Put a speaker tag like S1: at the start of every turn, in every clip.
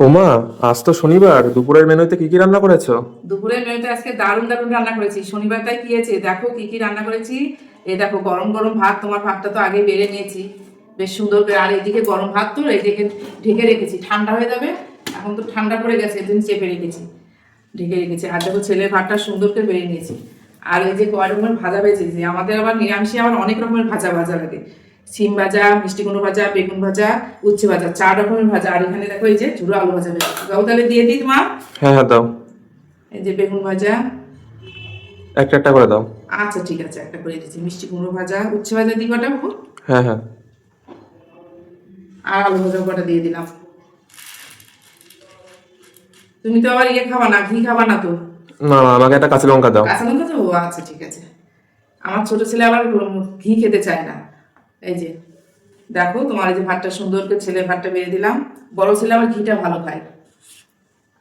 S1: ওমা, আজ তো শনিবার। দুপুরের মেনুতে কি কি রান্না করেছো?
S2: দুপুরের মেনুতে আজকে দারুণ দারুণ রান্না করেছি। শনিবার তাই কি আছে দেখো কি কি রান্না করেছি। এই দেখো গরম গরম ভাত, তোমার ভাতটা তো আগে বেড়ে নিয়েছি বেশ সুন্দর করে। আর এইদিকে গরম ভাত তো এইদিকে ঢেকে রেখেছি, ঠান্ডা হয়ে যাবে। এখন তো ঠান্ডা পড়ে গেছে, এদিন চেপে রেখেছি, ঢেকে রেখেছি। আর দেখো ছেলের ভাতটা সুন্দর করে বেড়ে নিয়েছি। আর এই যে কয় রকমের ভাজা ভেজেছি, আমাদের আবার নিরামিষে আবার অনেক রকমের ভাজা ভাজা লাগে। সিম ভাজা, মিষ্টি কুমড়ো ভাজা, বেগুন ভাজা, উচ্ছে ভাজা, 4 রকমের ভাজা। আর এখানে দেখো এই যে ঝুড়ো আলু ভাজা ভেজেছি। বাবু তাহলে দিয়ে দিই মা।
S1: হ্যাঁ হ্যাঁ, দাও।
S2: এই যে বেগুন ভাজা।
S1: একটা একটা করে দাও।
S2: আচ্ছা ঠিক আছে, একটা করে দিচ্ছি। মিষ্টি কুমড়ো ভাজা, উচ্ছে ভাজা দিই কটা বাবু।
S1: হ্যাঁ হ্যাঁ।
S2: আর আলু ভাজা কটা দিয়ে দিলাম। তুমি তো আবার ইয়ে খাবা না, ঘি খাবা না তো?
S1: না না, আমাকে একটা কাঁচা লঙ্কা দাও।
S2: কাঁচা লঙ্কা তো, আচ্ছা ঠিক আছে। আমার ছোট ছেলে আবার ঘি খেতে চায় না। এই যে দেখো তোমার এই যে ভাতটা সুন্দর করে ছেলের ভাতটা বেড়ে দিলাম। বড় ছেলে আবার ঘিটা ভালো খায়।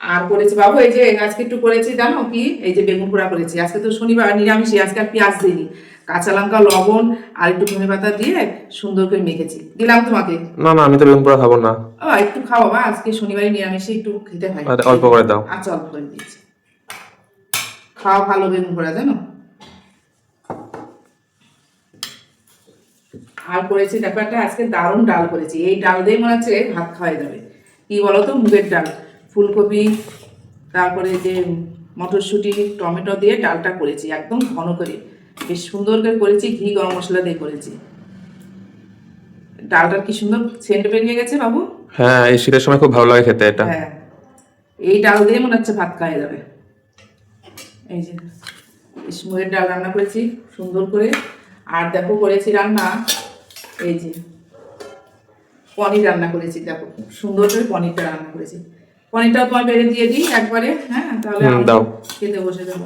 S2: আর করেছি বাবু এই যে আজকে একটু করেছি জানো কি, এই যে বেগুন পোড়া করেছি। আজকে তো শনিবার নিরামিষই, আজকে আর পেঁয়াজ দিইনি। কাঁচা লঙ্কা, লবণ আর একটু ধনে পাতা দিয়ে সুন্দর করে মেখেছি, দিলাম তোমাকে।
S1: না না, আমি তো বেগুন পোড়া খাবো না।
S2: ও একটু খাও বাবা, আজকে শনিবারে নিরামিষে একটু খেতে হয়।
S1: আর অল্প করে দাও।
S2: আচ্ছা অল্প করে দিয়েছি। খাওয়া ভালো বেগুন পোড়া জানো। আর করেছি দেখো একটা আজকে দারুণ ডাল করেছি। এই ডাল দিয়ে মনে হচ্ছে ভাত খাওয়া যাবে। কি বলতো, মুগের ডাল, ফুলকপি, তারপরে যে মটরশুঁটি, টমেটো দিয়ে ডালটা করেছি একদম ঘন করে, বেশ সুন্দর করে করেছি। ঘি গরম মশলা দিয়ে করেছি। ডালটার কি সুন্দর সেন্ট বেরিয়ে গেছে বাবু।
S1: হ্যাঁ, এই শীতের সময় খুব ভালো লাগে খেতে এটা।
S2: হ্যাঁ, এই ডাল দিয়ে মনে হচ্ছে ভাত খাওয়া যাবে। এই যে মুগের ডাল রান্না করেছি সুন্দর করে। আর দেখো করেছি রান্না এই যে পনির রান্না করেছি। দেখো সুন্দর করে পনিরটা রান্না করেছি। পনিরটাও তোমার বেড়ে দিয়ে দিই একবারে, হ্যাঁ তাহলে আমি
S1: দাও।
S2: খেতে বসে যাবো।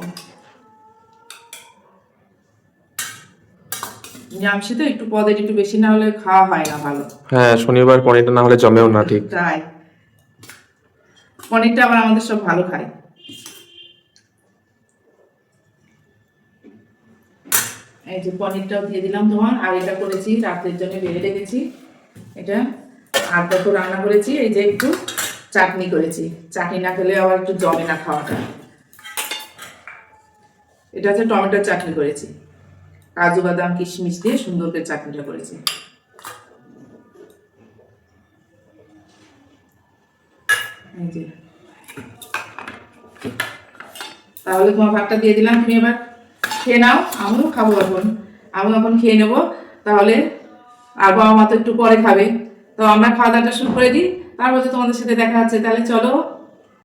S2: নিরামিষে তো একটু পদের একটু বেশি না হলে খাওয়া হয় না ভালো।
S1: হ্যাঁ, শনিবার পনিরটা না হলে জমেও না ঠিক।
S2: তাই পনিরটা আবার আমাদের সব ভালো খায়। এই যে পনিরটাও দিয়ে দিলাম তোমার। আর এটা করেছি রাত্রের জন্য বেড়ে রেখেছি এটা। আর দেখো রান্না করেছি এই যে একটু চাটনি করেছি। চাটনি না খেলে আবার একটু জমে না খাওয়াটা। এটা হচ্ছে টমেটোর চাটনি করেছি, কাজু বাদাম কিশমিশ দিয়ে সুন্দর করে চাটনিটা করেছি। এই যে তাহলে তোমার ভাতটা দিয়ে দিলাম, তুমি এবার খেয়ে নাও। আমিও খাবো এখন, আমিও এখন খেয়ে নেবো তাহলে। আর বাবা মা তো একটু পরে খাবে, তো আমরা খাওয়া দাওয়াটা শুরু করে দিই, তারপর তোমাদের সাথে দেখা হচ্ছে। তাহলে চলো।